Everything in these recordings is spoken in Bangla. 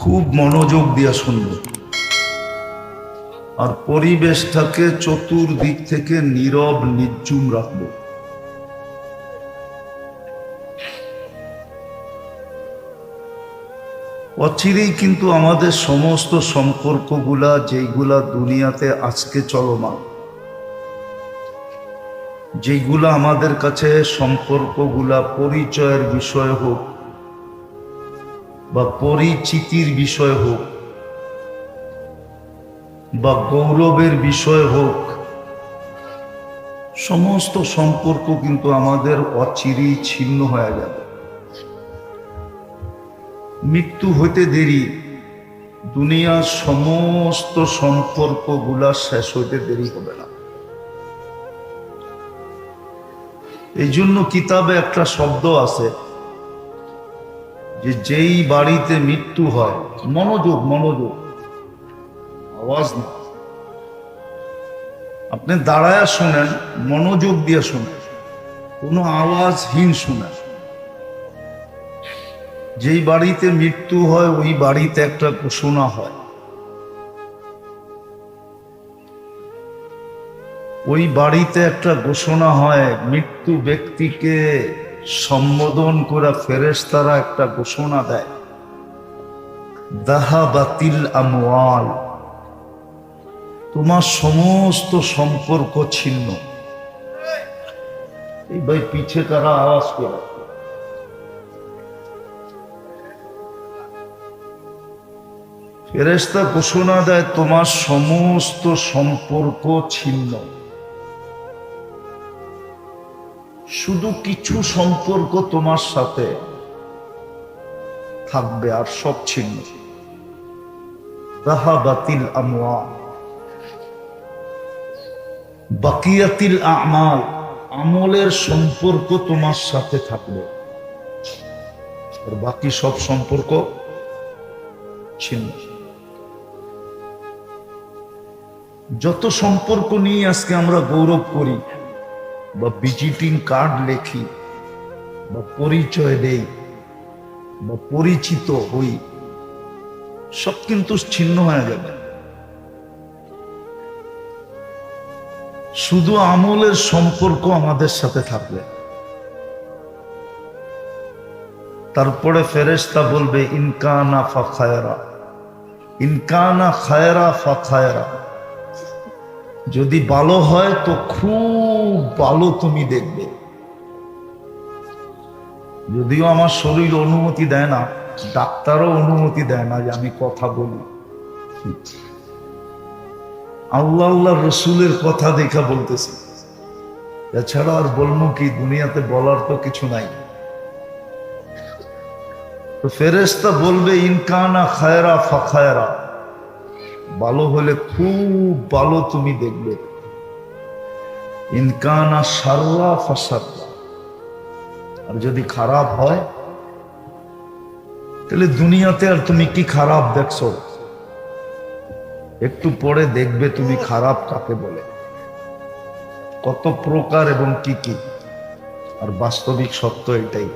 খুব মনোযোগ দিয়ে শুনবে আর পরিবেশটাকে চতুর্দিক থেকে নীরব নির্জুম রাখবো। অচিরেই কিন্তু আমাদের সমস্ত সম্পর্কগুলা যেইগুলা দুনিয়াতে আজকে চলমান, যেইগুলা আমাদের কাছে সম্পর্কগুলা পরিচয়ের বিষয় হোক বা পরিচিতির বিষয় হোক বা গৌরবের বিষয় হোক, সমস্ত সম্পর্ক কিন্তু আমাদের অচিরেই ছিন্ন হয়ে যাবে। মৃত্যু হইতে দেরি, দুনিয়ার সমস্ত সম্পর্কগুলা শেষ হইতে দেরি হবে না। এই জন্য কিতাবে একটা শব্দ আছে যে যেই বাড়িতে মৃত্যু হয়, মনোযোগ মনোযোগ, আওয়াজ না, আপনি দাঁড়ায়া শোনেন, মনোযোগ দিয়ে শোনেন, কোনো আওয়াজহীন শোনেন। যেই বাড়িতে মৃত্যু হয় ওই বাড়িতে একটা ঘোষণা হয়, ওই বাড়িতে একটা ঘোষণা হয়, মৃত্যু ব্যক্তিকে সম্বোধন করে ফেরেশতারা একটা ঘোষণা দেয়, যাহাবাতিল আমওয়াল, তোমার সমস্ত সম্পর্ক ছিন্ন। এই ভাই পিছে কারা আওয়াজ করে? ফেরেশতা ঘোষণা দেয় তোমার সমস্ত সম্পর্ক ছিন্ন, শুধু কিছু সম্পর্ক তোমার সাথে থাকবে আর সব ছিন্ন। যাহাবাতিল আমওয়াল বাকিয়াতিল আমাল, আমলের সম্পর্ক তোমার সাথে থাকবে আর বাকি সব সম্পর্ক ছিন্ন। যত সম্পর্ক নিয়ে আজকে আমরা গৌরব করি বা ভিজিটিং কার্ড লেখি বা পরিচয় দেই বা পরিচিত হই, সব কিন্তু ছিন্ন হয়ে যাবে। শুধু আমলের সম্পর্ক আমাদের সাথে থাকবে। তারপরে ফেরেশতা বলবে ইনকানা ফাখায়রা, ইনকানা খায়রা ফাখায়রা, যদি ভালো হয় তো খুব ভালো তুমি দেখবে। যদিও আমার শরীর অনুমতি দেয় না, ডাক্তারও অনুমতি দেয় না যে আমি কথা বলি, আল্লাহ আল্লাহ রসুলের কথা দেখা বলতেছি, এছাড়া আর বলবো কি? দুনিয়াতে বলার তো কিছু নাই। তো ফেরেশতা বলবে ইনকানা খায়রা ফাখায়রা, ভালো হলে খুব ভালো তুমি দেখবে। ইনকানা শাররা ফাশাররা, আর যদি খারাপ হয় তাহলে দুনিয়াতে আর তুমি কি খারাপ দেখছো? একটু পরে দেখবে তুমি খারাপ কাকে বলে, কত প্রকার এবং কি কি। আর বাস্তবিক সত্য এটাই,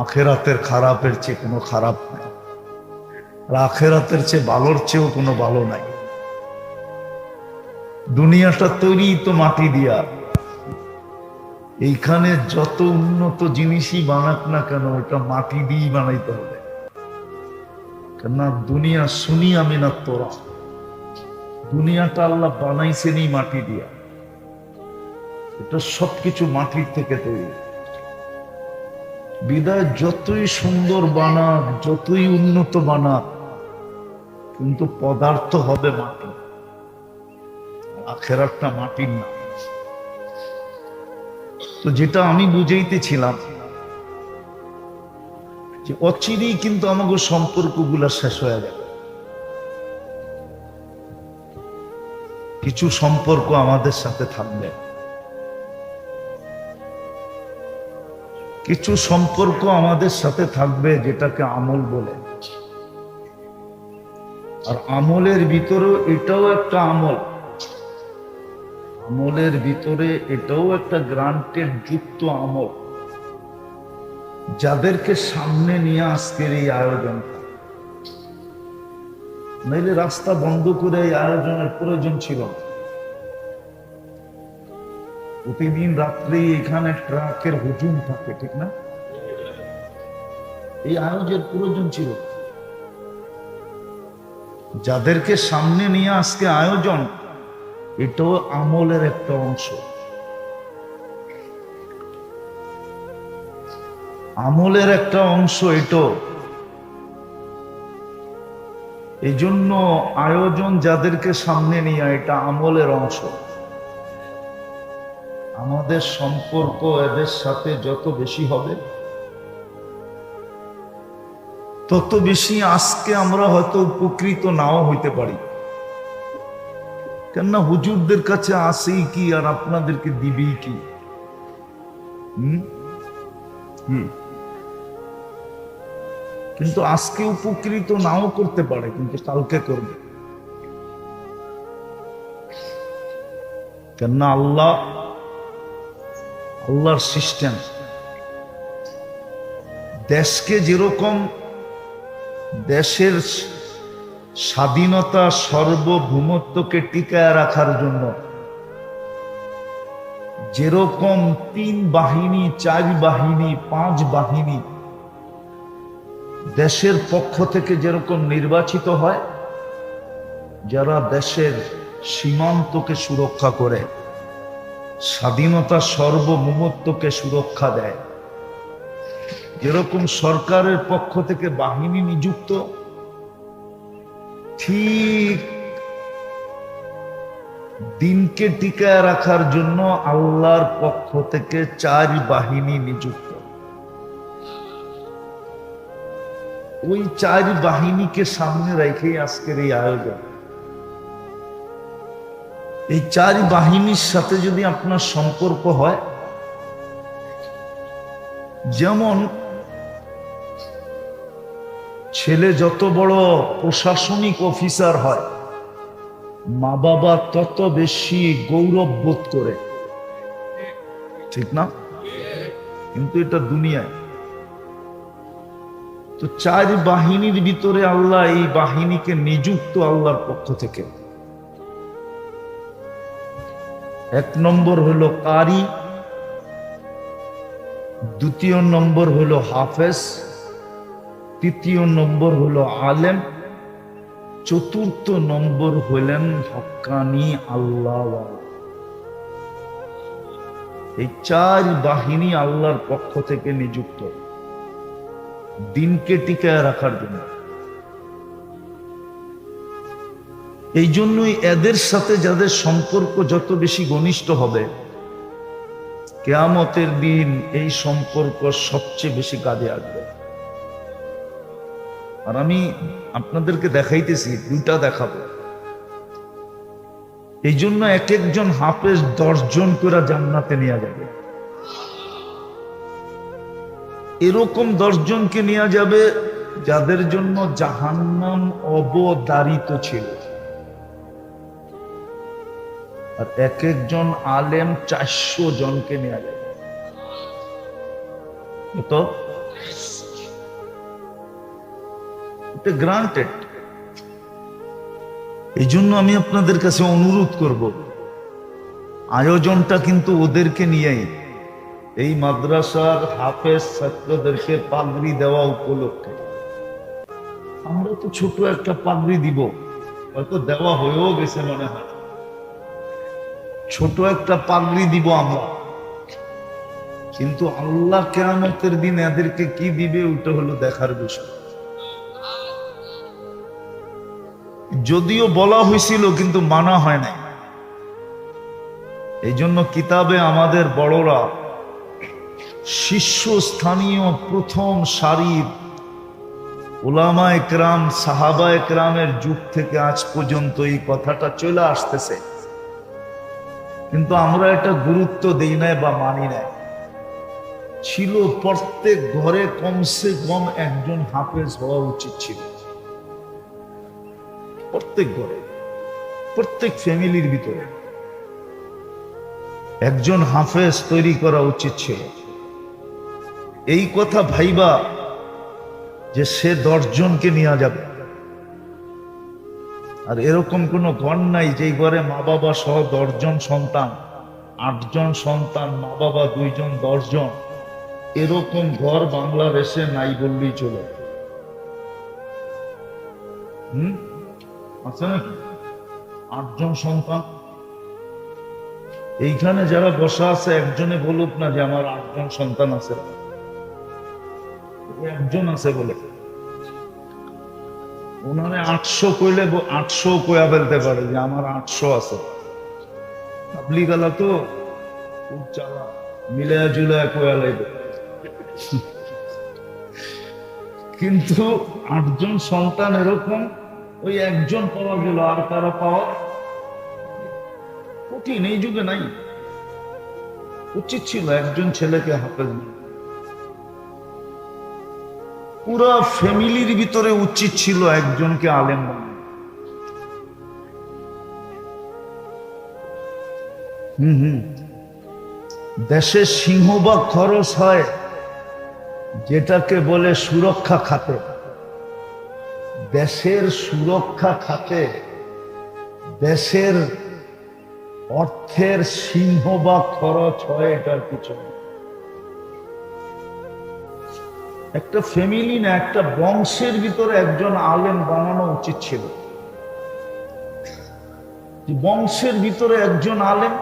আখেরাতের খারাপের চেয়ে কোনো খারাপ নাই, আর আখেরাতের চেয়ে ভালোর চেয়েও কোনো ভালো নাই। দুনিয়াটা তৈরি তো মাটি দিয়া, এইখানে যত উন্নত জিনিসই বানাক না কেন ওটা মাটি দিয়েই বানাইতে হবে। কেননা দুনিয়া শুনি আমি না তোরা, দুনিয়াটা আল্লাহ বানাইছেনই মাটি দিয়া, এটা সবকিছু মাটির থেকে তৈরি। বিদায় যতই সুন্দর বানাক, যতই উন্নত বানাক, কিন্তু পদার্থ হবে মাটি, আখেরাতটা মাটির না। তো যেটা আমি বুঝাইতেছিলাম যে অচিরেই কিন্তু আমাদের সম্পর্কগুলা শেষ হয়ে যাবে। কিছু সম্পর্ক আমাদের সাথে থাকবে, কিছু সম্পর্ক আমাদের সাথে থাকবে যেটাকে আমল বলে। আর আমলের ভিতরেও এটাও একটা আমল, আমলের ভিতরে এটাও একটা গ্রান্টেড যুক্ত আমল, যাদেরকে সামনে নিয়ে আজকের এই আয়োজন। নাইলে রাস্তা বন্ধ করে এই আয়োজনের প্রয়োজন ছিল না। প্রতিদিন রাত্রে এখানে ট্রাকের হুজুম থাকে, ঠিক না? এই আয়োজনের প্রয়োজন ছিল। যাদেরকে সামনে নিয়ে আজকে আয়োজন, এটাও আমলের একটা অংশ। আমলের একটা অংশ এটাও। এই জন্য আয়োজন যাদেরকে সামনে নিয়ে, এটা আমলের অংশ। আমাদের সম্পর্ক এদের সাথে যত বেশি হবে, তত বেশি আজকে আমরা হয়তো উপকৃত নাও হইতে পারি। কেননা হুজুরদের কাছে আসেই কি আর আপনাদেরকে দিবেই কি? কিন্তু আজকে উপকৃত নাও করতে পারে, কিন্তু কালকে করবে। কেননা আল্লাহর সিস্টেম। দেশকে যেরকম দেশের স্বাধীনতা সার্বভৌমত্বকে টিকায় রাখার জন্য যেরকম 3 বাহিনী, 4 বাহিনী, 5 বাহিনী দেশের পক্ষ থেকে যেরকম নির্বাচিত হয়, যারা দেশের সীমান্তকে সুরক্ষা করে, স্বাধীনতা সার্বভৌমত্বকে সুরক্ষা দেয়, যেরকম সরকারের পক্ষ থেকে বাহিনী নিযুক্ত, ঠিক দিনকে টিকায় রাখার জন্য আল্লাহর পক্ষ থেকে 4 বাহিনী নিযুক্ত। ওই 4 বাহিনীকে সামনে রেখে আজকের এই আয়োজন। এই 4 বাহিনীর সাথে যদি আপনার সম্পর্ক হয়, যেমন ছেলে যত বড় প্রশাসনিক অফিসার হয়, মা বাবা তত বেশি গৌরব বোধ করে, ঠিক না? কিন্তু এটা দুনিয়ায়। তো 4 বাহিনীর ভিতরে আল্লাহ এই বাহিনীকে নিযুক্ত আল্লাহর পক্ষ থেকে। 1 নম্বর হলো কারি, 2 নম্বর হলো হাফেজ, 3 নম্বর হলো আলেম, 4 নম্বর হলেন হক্কানি আল্লাহ। এই 4 বাহিনী আল্লাহর পক্ষ থেকে নিযুক্ত দিনকে টিকায় রাখার জন্য। এই জন্যই এদের সাথে যাদের সম্পর্ক যত বেশি ঘনিষ্ঠ হবে, কিয়ামতের দিন এই সম্পর্ক সবচেয়ে বেশি কাজে আসবে। আর আমি আপনাদেরকে দেখাইতেছি, 2টা দেখাবো। এই জন্য এক একজন হাফেজ 10 জন করে জান্নাতে নিয়ে যাবে। এরকম 10 জনকে নিয়ে যাবে যাদের জন্য জাহান্নাম অবধারিত ছিল। আর এক একজন আলেম 400 জনকে নিয়ে যাবে। তো এটা গ্রান্টেড। এই জন্য আমি আপনাদের কাছে অনুরোধ করব, আয়োজনটা কিন্তু ওদেরকে নিয়েই। এই মাদ্রাসার হাফেজ ছাত্রদেরকে পাগড়ি দেওয়া উপলক্ষে আমরা তো ছোট একটা পাগড়ি দিব, হয়তো দেওয়া হয়েও গেছে মনে হয়। ছোট একটা পাগড়ি দিব আমরা, কিন্তু আল্লাহ কিয়ামতের দিন এদেরকে কি দিবে ওটা হলো দেখার বিষয়। যদিও বলা হয়েছিল কিন্তু মানা হয় নাই। এই জন্য কিতাবে আমাদের বড়রা শীর্ষস্থানীয় প্রথম সারির উলামা একরাম, সাহাবা একরামের যুগ থেকে আজ পর্যন্ত এই কথাটা চলে আসতেছে, কিন্তু আমরা এটা গুরুত্ব দেই নাই বা মানি নাই। ছিল প্রত্যেক ঘরে কমসে কম একজন হাফেজ হওয়া উচিত ছিল। প্রত্যেক ঘরে, প্রত্যেক ফ্যামিলির ভিতরে একজন হাফেজ তৈরি করা উচিত ছিল। এই কথা ভাইবা যে সে 10 জনকে নিয়ে যাবে, আর এরকম কোনো ঘর নাই যেই ঘরে মা বাবা সহ 10 জন সন্তান, 8 জন সন্তান, মা বাবা 2 জন, 10 জন, এরকম ঘর বাংলাদেশে নাই বললেই চলে। আছে নাকি? 8 জন সন্তান। এইখানে যারা বসা আছে একজনে বলুক না যে আমার 8 জন সন্তান আছে। একজন আছে বলে ওনারে 800 কইলে 800 কয়া ফেলতে পারে যে আমার 800 আছে। তাবলিগ আলা তো খুব চালাক, মিলায়া জুলায়া কয়া লাগবে। কিন্তু 8 জন সন্তান এরকম ওই একজন পাওয়া গেল, আর তারা পাওয়া কঠিন, এই যুগে নাই। উচিত ছিল একজন ছেলেকে হাফেজ না, পুরা ফ্যামিলির ভিতরে উচিত ছিল একজনকে আলেম বানানো। দেশের সিংহভাগ খরচ হয় যেটাকে বলে সুরক্ষা খাতে। দেশের সুরক্ষা খাতে দেশের অর্থের সিংহভাগ খরচ হয় এটার পিছনে। একটা ফ্যামিলি না, একটা বংশের ভিতরে একজন আলেম বানানো উচিত ছিল। বংশের ভিতরে একজন আলেম,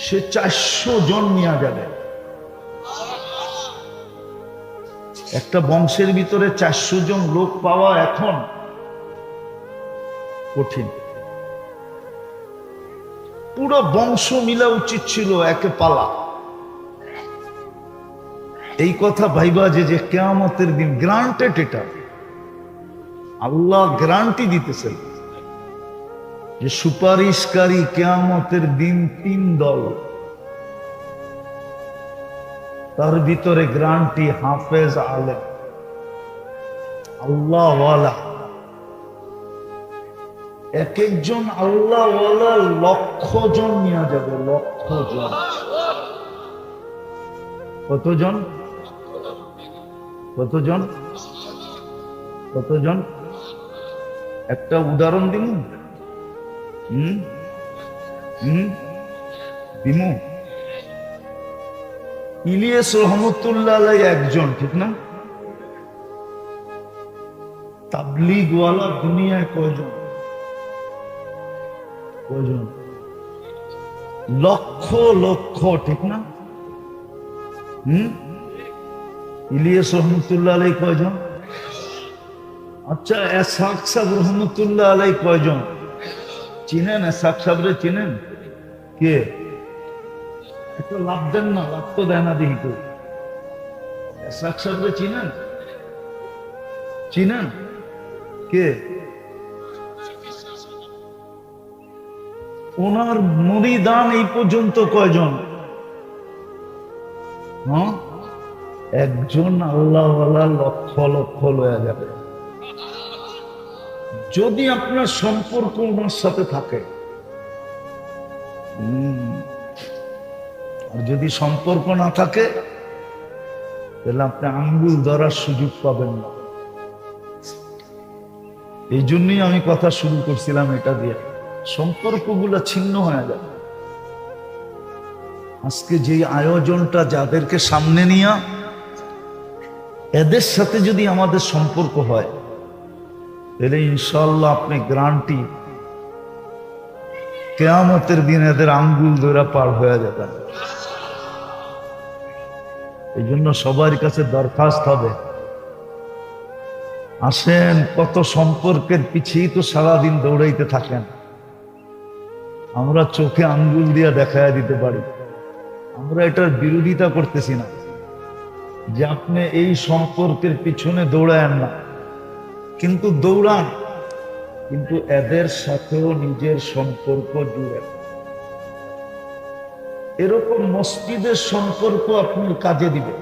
সে 400 জন নিয়ে যাবে। একটা বংশের ভিতরে 400 জন লোক পাওয়া এখন কঠিন। পুরো বংশ মিলা উচিত ছিল একে পালা। এই কথা ভাইবা যে কিয়ামতের দিন গ্রান্টেড, এটা আল্লাহ গ্যারান্টি দিতেছেন যে সুপারিশকারী কিয়ামতের দিন 3 দল, তার ভিতরে গ্যারান্টি হাফেজ আলেম আল্লাহওয়ালা। এক একজন আল্লাহওয়ালা 1,00,000 জন নিয়ে যাবে, 1,00,000 জন। কতজন? কতজন? কতজন? একটা উদাহরণ দিমু দিমু ইলিয়াস রহমতুল্লাহ আলাইহি একজন, ঠিক না? তাবলীগওয়ালা দুনিয়ায় কয়জন? কয়জন? লক্ষ লক্ষ, ঠিক না? ইলিয়াস রহমতুল্লাহ আলাইহি কয়জন? আচ্ছা, এসহাক সাহেব রহমতুল্লাহ আলাইহি কয়জন? চিনেন এসহাক সাহেবরে? চিনেন? কে? একটু লাভ দেন না, লাভ তো দেয় না দেখি তো। এসহাক সাহেবরে চিনেন? চিনেন? কে? ওনার মুরিদান এই পর্যন্ত কয়জন? হ্যাঁ, একজন আল্লাহওয়ালা লক্ষ লক্ষ লয়া যাবে যদি আপনার সম্পর্ক ওনার সাথে থাকে। আর যদি সম্পর্ক না থাকে তাহলে আপনি আঙ্গুল ধরার সুযোগ পাবেন না। এই জন্যই আমি কথা শুরু করছিলাম এটা দিয়ে, সম্পর্কগুলো ছিন্ন হয়ে যাবে। আজকে যে আয়োজনটা যাদেরকে সামনে নিয়ে, এদের সাথে যদি আমাদের সম্পর্ক হয় তাহলে ইনশাআল্লাহ আপনি গ্যারান্টি কিয়ামতের দিন এদের আঙ্গুল ধরে পার হয়ে যাবেন। এই জন্য সবার কাছে দরখাস্ত হবে, আসেন, কত সম্পর্কের পিছিয়ে তো সারাদিন দৌড়াইতে থাকেন। আমরা চোখে আঙ্গুল দিয়ে দেখায় দিতে পারি, আমরা এটার বিরোধিতা করতেছি না যে আপনি এই সম্পর্কের পিছনে দৌড়ায়েন না, কিন্তু দৌড়ান, কিন্তু এদের সাথেও নিজের সম্পর্ক জুড়ে। এরকম মসজিদের সম্পর্ক আপনার কাজে দিবে।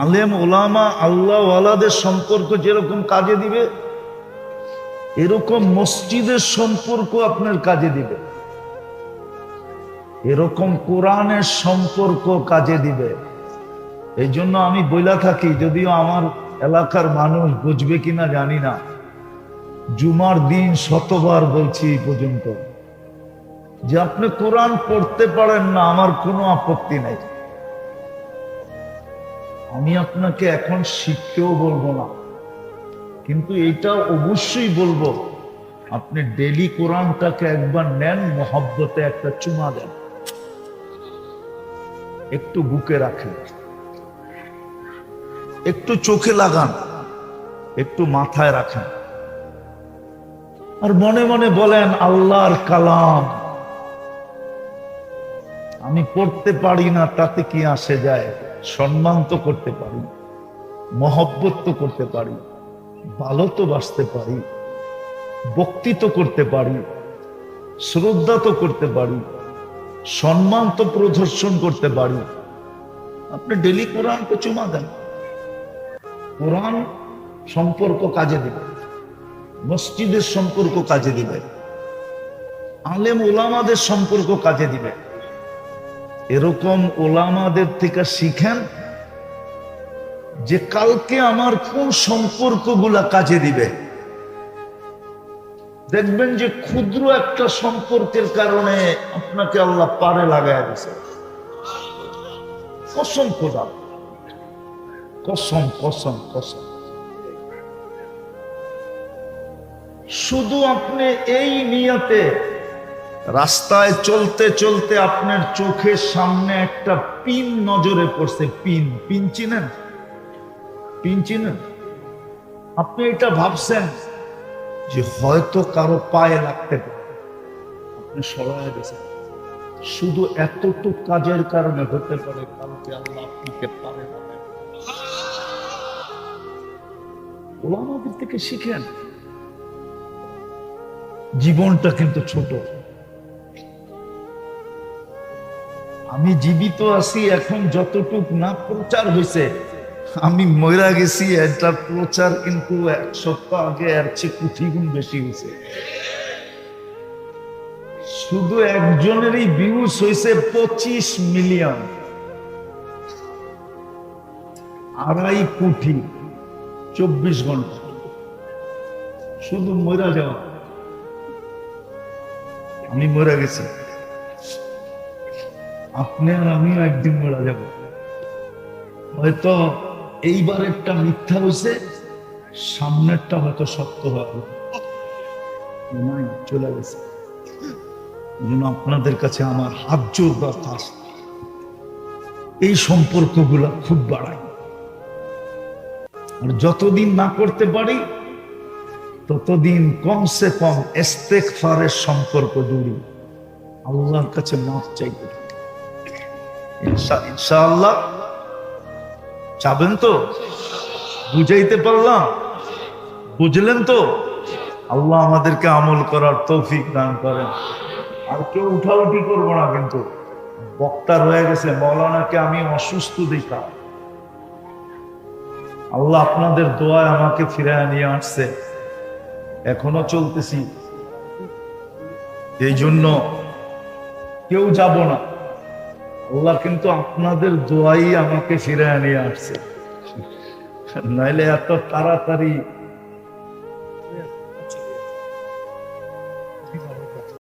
আলেম ওলামা আল্লাহওয়ালাদের সম্পর্ক যেরকম কাজে দিবে, এরকম মসজিদের সম্পর্ক আপনার কাজে দিবে। এরকম কোরআনের সম্পর্ক কাজে দিবে। এই জন্য আমি বইলা থাকি, যদিও আমার এলাকার মানুষ বুঝবে কিনা জানি না, জুমার দিন শতবার বলছি এই পর্যন্ত যে আপনি কোরআন পড়তে পারেন না, আমার কোনো আপত্তি নাই। আমি আপনাকে এখন শিখতেও বলবো না, কিন্তু এটা অবশ্যই বলবো, আপনি ডেলি কোরআনটাকে একবার নেন, মহব্বতে একটা চুমা দেন, একটু বুকে রাখেন, একটু চোখে লাগান, একটু মাথায় রাখেন, আর মনে মনে বলেন আল্লাহর কালাম, আমি পড়তে পারি না তাতে কি আসে যায়, সম্মান তো করতে পারি, মহব্বত তো করতে পারি, ভালো তো বাসতে পারি, ভক্তি তো করতে পারি, শ্রদ্ধা তো করতে পারি, সম্মান তো প্রদর্শন করতে পারি। আপনি ডেলি কোরআনকে চুমা দেন, কোরআন সম্পর্ক কাজে দিবে, মসজিদের সম্পর্ক কাজে দিবে, আলেম ওলামাদের সম্পর্ক কাজে দিবে। এরকম ওলামাদের থেকে শিখেন যে কালকে আমার কোন সম্পর্কগুলা কাজে দিবে। দেখবেন যে ক্ষুদ্র একটা সম্পর্কের কারণে আপনাকে আল্লাহ পারে লাগায় দিছে। কসম খোদা, কসম কসম কসম। শুধু আপনি এই নিয়তে রাস্তায় চলতে চলতে আপনার চোখের সামনে একটা পিন নজরে পড়ছে, পিন, পিন চিনেন? পিন চিনেন? আপনি এটা ভাবছেন যে হয়তো কারো পায়ে লাগতে পারে, আপনি সরায় গেছেন, শুধু এতটুকু কাজের কারণে হতে পারে কালকে আল্লাহ আপনাকে পারে লাগায়। ওলামাদের থেকে শিখেন। জীবনটা কিন্তু ছোট। আমি জীবিত আছি এখন, যতটুক না প্রচার হয়েছে, আমি মরা গেছি এটার প্রচার কিন্তু এক সপ্তাহ আগে এর চেয়ে কোটি গুণ বেশি হয়েছে। শুধু একজনেরই ভিউজ হয়েছে 25 মিলিয়ন, 2.5 কোটি 24 ঘন্টা। শুধু মরা যাওয়া, আমি মরা গেছি, আপনি আর আমিও একদিন মরা যাব। হয়তো এইবারেরটা মিথ্যা হয়েছে, সামনেরটা হয়তো সত্য হবে, নাই চলে গেছে। আপনাদের কাছে আমার হাত জোর কথা আছে, এই সম্পর্কগুলা খুব বাড়ায়। আর যতদিন না করতে পারি ততদিন কমসে কম ইস্তেগফারের সম্পর্ক জুড়ি, আল্লাহর কাছে মাফ চাইতে। ইনশাআল্লাহ চাবেন তো? বুঝাইতে পারলাম? বুঝলেন তো? আল্লাহ আমাদেরকে আমল করার তৌফিক দান করেন। আর কেউ উঠাউঠি করবো না, কিন্তু বক্তা রয়ে গেছে, মৌলানাকে আমি অসুস্থ দেখা, আল্লাহ আপনাদের দোয়ায় আমাকে ফিরায় নিয়ে আসছে, এখনো চলতেছি, এই জন্য কেউ যাব না। আল্লাহ কিন্তু আপনাদের দোয়াই আমাকে ফিরায় নিয়ে আসছে, নাইলে এত তাড়াতাড়ি